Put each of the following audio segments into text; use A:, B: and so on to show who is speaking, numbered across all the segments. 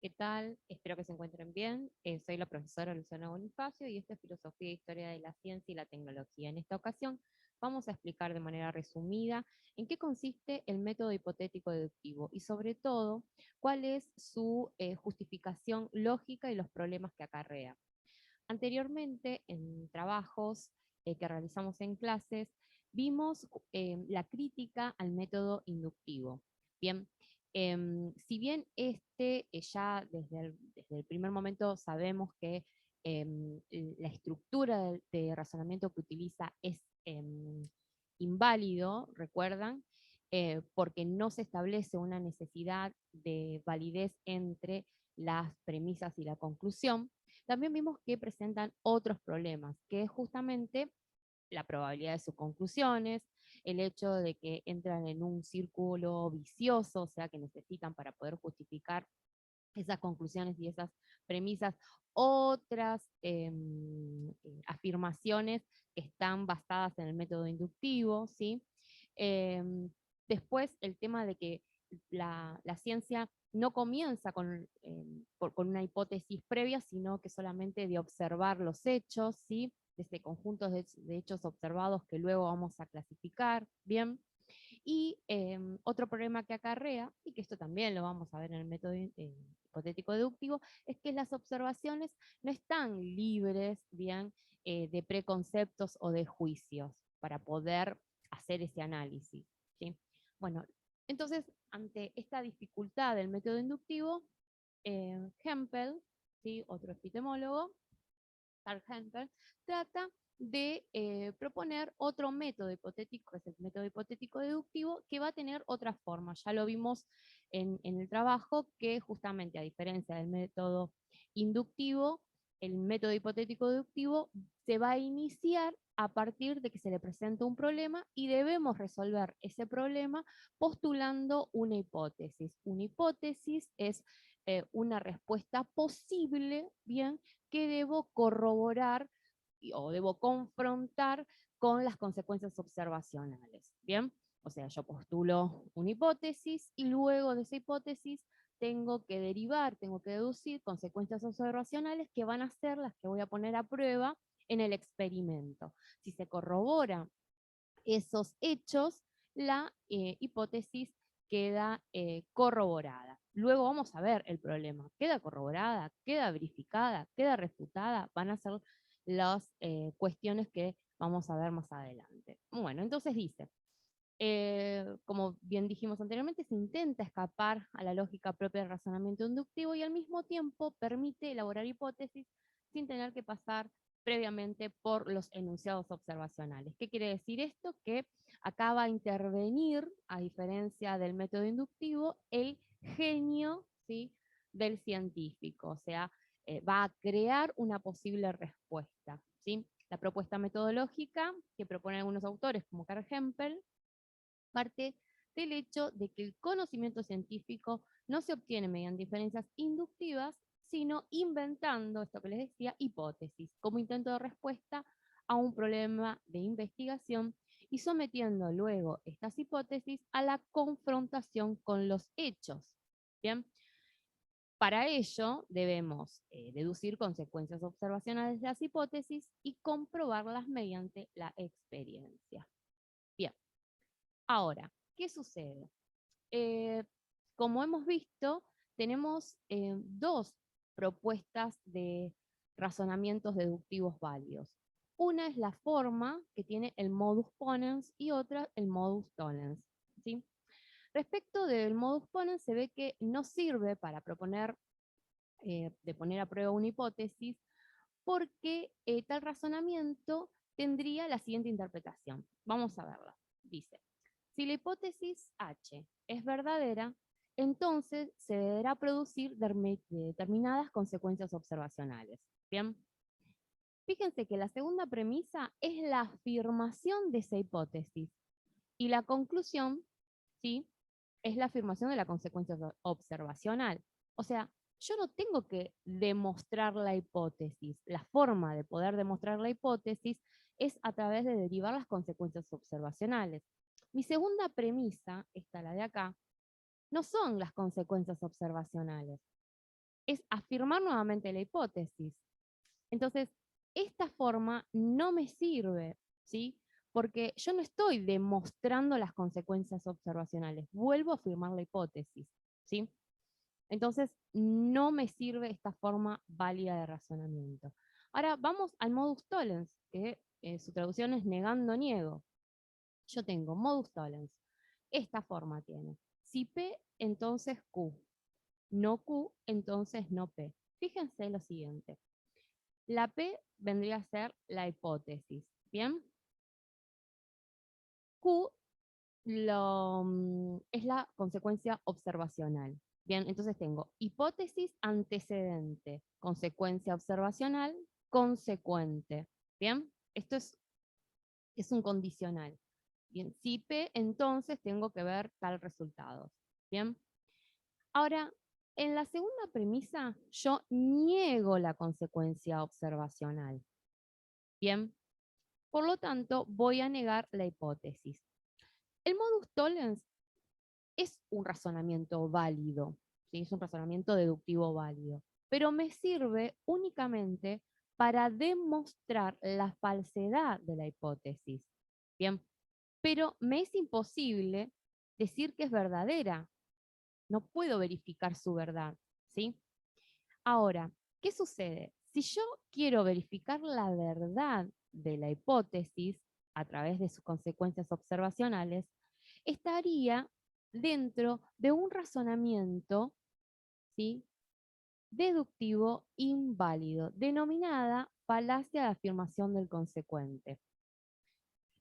A: ¿qué tal? Espero que se encuentren bien. Soy la profesora Luciana Bonifacio y esta es Filosofía e Historia de la Ciencia y la Tecnología. En esta ocasión vamos a explicar de manera resumida en qué consiste el método hipotético deductivo y sobre todo cuál es su justificación lógica y los problemas que acarrea. Anteriormente, en trabajos que realizamos en clases, vimos la crítica al método inductivo. Bien, si bien ya desde el primer momento sabemos que la estructura de razonamiento que utiliza es inválido, recuerdan, porque no se establece una necesidad de validez entre las premisas y la conclusión, también vimos que presentan otros problemas, que es justamente la probabilidad de sus conclusiones, el hecho de que entran en un círculo vicioso, o sea, que necesitan para poder justificar esas conclusiones y esas premisas otras afirmaciones que están basadas en el método inductivo, ¿sí? Eh, Después, el tema de que la ciencia no comienza con una hipótesis previa, sino que solamente de observar los hechos, ¿sí? De ese conjunto de hechos observados que luego vamos a clasificar, ¿bien? Y otro problema que acarrea, y que esto también lo vamos a ver en el método hipotético deductivo, es que las observaciones no están libres, bien, de preconceptos o de juicios para poder hacer ese análisis, ¿sí? Bueno, entonces, ante esta dificultad del método inductivo, Hempel, ¿sí? Otro epistemólogo, Carl Hempel, trata de proponer otro método hipotético, que es el método hipotético deductivo, que va a tener otra forma. Ya lo vimos en el trabajo, que justamente a diferencia del método inductivo, el método hipotético deductivo se va a iniciar a partir de que se le presenta un problema y debemos resolver ese problema postulando una hipótesis. Una hipótesis es una respuesta posible, bien, que debo corroborar o debo confrontar con las consecuencias observacionales. Bien, o sea, yo postulo una hipótesis y luego de esa hipótesis tengo que derivar, tengo que deducir consecuencias observacionales que van a ser las que voy a poner a prueba en el experimento. Si se corroboran esos hechos, la hipótesis queda corroborada. Luego vamos a ver el problema. ¿Queda corroborada? ¿Queda verificada? ¿Queda refutada? Van a ser las cuestiones que vamos a ver más adelante. Bueno, entonces dice, como bien dijimos anteriormente, se intenta escapar a la lógica propia del razonamiento inductivo y al mismo tiempo permite elaborar hipótesis sin tener que pasar previamente por los enunciados observacionales. ¿Qué quiere decir esto? Que acá va a intervenir, a diferencia del método inductivo, el genio, ¿sí?, del científico, o sea, va a crear una posible respuesta, ¿sí? La propuesta metodológica que proponen algunos autores, como Carl Hempel, parte del hecho de que el conocimiento científico no se obtiene mediante inferencias inductivas, sino inventando, esto que les decía, hipótesis, como intento de respuesta a un problema de investigación y sometiendo luego estas hipótesis a la confrontación con los hechos. Bien, para ello debemos deducir consecuencias observacionales de las hipótesis y comprobarlas mediante la experiencia. Bien, ahora, ¿qué sucede? Eh, Como hemos visto, tenemos dos propuestas de razonamientos deductivos válidos. Una es la forma que tiene el modus ponens y otra el modus tollens, ¿sí? Respecto del modus ponens, se ve que no sirve para proponer, de poner a prueba una hipótesis, porque tal razonamiento tendría la siguiente interpretación. Vamos a verla. Dice, si la hipótesis H es verdadera, entonces se deberá producir determinadas consecuencias observacionales. Bien, fíjense que la segunda premisa es la afirmación de esa hipótesis y la conclusión, ¿sí?, es la afirmación de la consecuencia observacional. O sea, yo no tengo que demostrar la hipótesis. La forma de poder demostrar la hipótesis es a través de derivar las consecuencias observacionales. Mi segunda premisa, esta la de acá, no son las consecuencias observacionales. es afirmar nuevamente la hipótesis. Entonces, esta forma no me sirve, ¿sí? Porque yo no estoy demostrando las consecuencias observacionales, vuelvo a afirmar la hipótesis, ¿sí? Entonces, no me sirve esta forma válida de razonamiento. Ahora, vamos al modus tollens, que su traducción es negando niego. Yo tengo modus tollens. Esta forma tiene. Si P, entonces Q. No Q, entonces no P. Fíjense lo siguiente. La P vendría a ser la hipótesis. ¿Bien? Q es la consecuencia observacional. Bien, entonces tengo hipótesis antecedente, consecuencia observacional, consecuente. Bien, esto es un condicional. Bien, si P, entonces tengo que ver tal resultado. Bien, ahora, en la segunda premisa, yo niego la consecuencia observacional. Bien, por lo tanto, voy a negar la hipótesis. El modus tollens es un razonamiento válido, ¿sí? Es un razonamiento deductivo válido, pero me sirve únicamente para demostrar la falsedad de la hipótesis. Bien, pero me es imposible decir que es verdadera. No puedo verificar su verdad, ¿sí? Ahora, ¿qué sucede? Si yo quiero verificar la verdad de la hipótesis a través de sus consecuencias observacionales, estaría dentro de un razonamiento, ¿sí?, deductivo inválido, denominada falacia de afirmación del consecuente.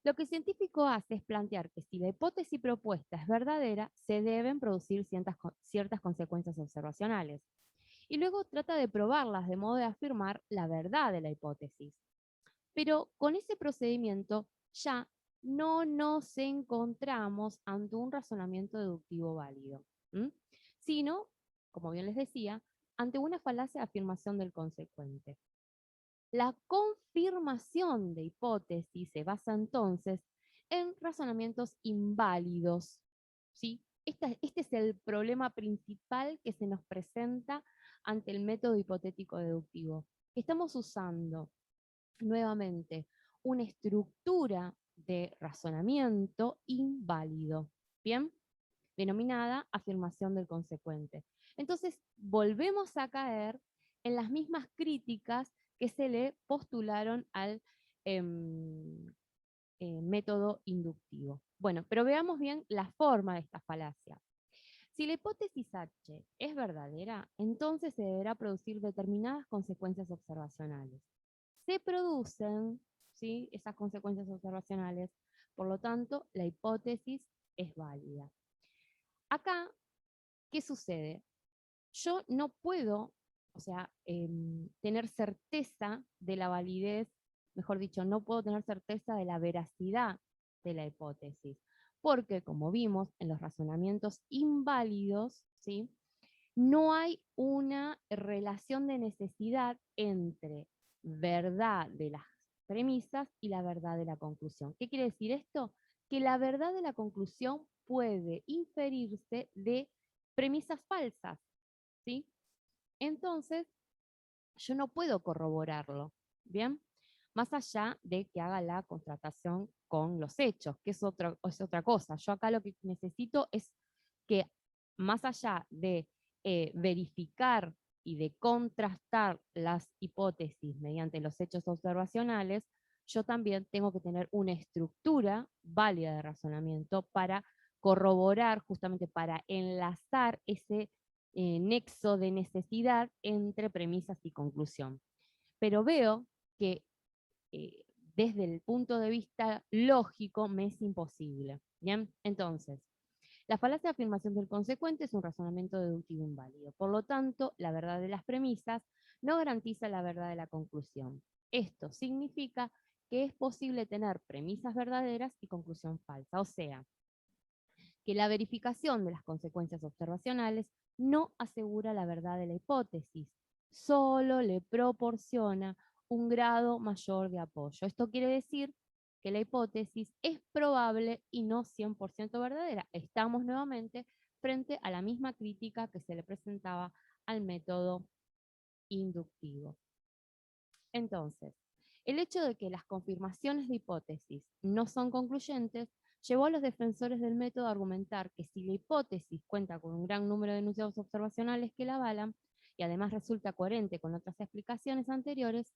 A: Lo que el científico hace es plantear que si la hipótesis propuesta es verdadera, se deben producir ciertas consecuencias observacionales. Y luego trata de probarlas de modo de afirmar la verdad de la hipótesis. Pero con ese procedimiento ya no nos encontramos ante un razonamiento deductivo válido, sino, como bien les decía, ante una falacia de afirmación del consecuente. La confirmación de hipótesis se basa entonces en razonamientos inválidos, ¿sí? Este es el problema principal que se nos presenta ante el método hipotético deductivo. Estamos usando nuevamente una estructura de razonamiento inválido, ¿bien? Denominada afirmación del consecuente. Entonces, volvemos a caer en las mismas críticas que se le postularon al método inductivo. Bueno, pero veamos bien la forma de esta falacia. Si la hipótesis H es verdadera, entonces se deberá producir determinadas consecuencias observacionales. Se producen, ¿sí?, esas consecuencias observacionales, por lo tanto, la hipótesis es válida. Acá, ¿qué sucede? Yo no puedo, o sea, tener certeza de la validez, mejor dicho, no puedo tener certeza de la veracidad de la hipótesis, porque como vimos en los razonamientos inválidos, ¿sí?, no hay una relación de necesidad entre verdad de las premisas y la verdad de la conclusión. ¿Qué quiere decir esto? Que la verdad de la conclusión puede inferirse de premisas falsas, ¿sí? Entonces, yo no puedo corroborarlo, ¿bien? Más allá de que haga la contratación con los hechos, que es otra cosa. Yo acá lo que necesito es que, más allá de verificar y de contrastar las hipótesis mediante los hechos observacionales, yo también tengo que tener una estructura válida de razonamiento para corroborar, justamente para enlazar ese nexo de necesidad entre premisas y conclusión. Pero veo que eh, desde el punto de vista lógico me es imposible. ¿Bien? Entonces, la falacia de afirmación del consecuente es un razonamiento deductivo inválido. Por lo tanto, la verdad de las premisas no garantiza la verdad de la conclusión. Esto significa que es posible tener premisas verdaderas y conclusión falsa. O sea, que la verificación de las consecuencias observacionales no asegura la verdad de la hipótesis, solo le proporciona un grado mayor de apoyo. Esto quiere decir que la hipótesis es probable y no 100% verdadera. Estamos nuevamente frente a la misma crítica que se le presentaba al método inductivo. Entonces, el hecho de que las confirmaciones de hipótesis no son concluyentes llevó a los defensores del método a argumentar que si la hipótesis cuenta con un gran número de enunciados observacionales que la avalan, y además resulta coherente con otras explicaciones anteriores,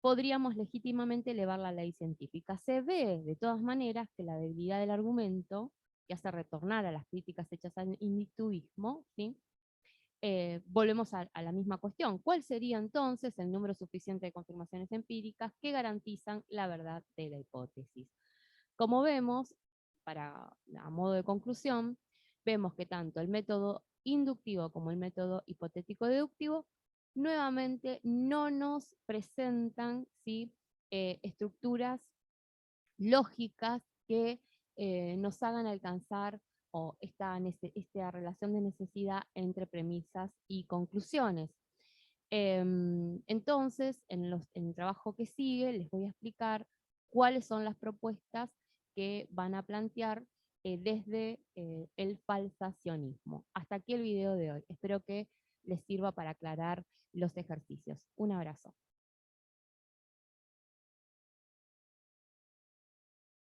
A: podríamos legítimamente elevar la ley científica. Se ve, de todas maneras, que la debilidad del argumento, que hace retornar a las críticas hechas al inductivismo, ¿sí? Volvemos a la misma cuestión. ¿Cuál sería entonces el número suficiente de confirmaciones empíricas que garantizan la verdad de la hipótesis? Como vemos, a modo de conclusión, vemos que tanto el método inductivo como el método hipotético-deductivo nuevamente no nos presentan, ¿sí? Estructuras lógicas que nos hagan alcanzar o esta relación de necesidad entre premisas y conclusiones. Entonces, en el trabajo que sigue, les voy a explicar cuáles son las propuestas que van a plantear desde el falsacionismo. Hasta aquí el video de hoy. Espero que les sirva para aclarar los ejercicios. Un abrazo.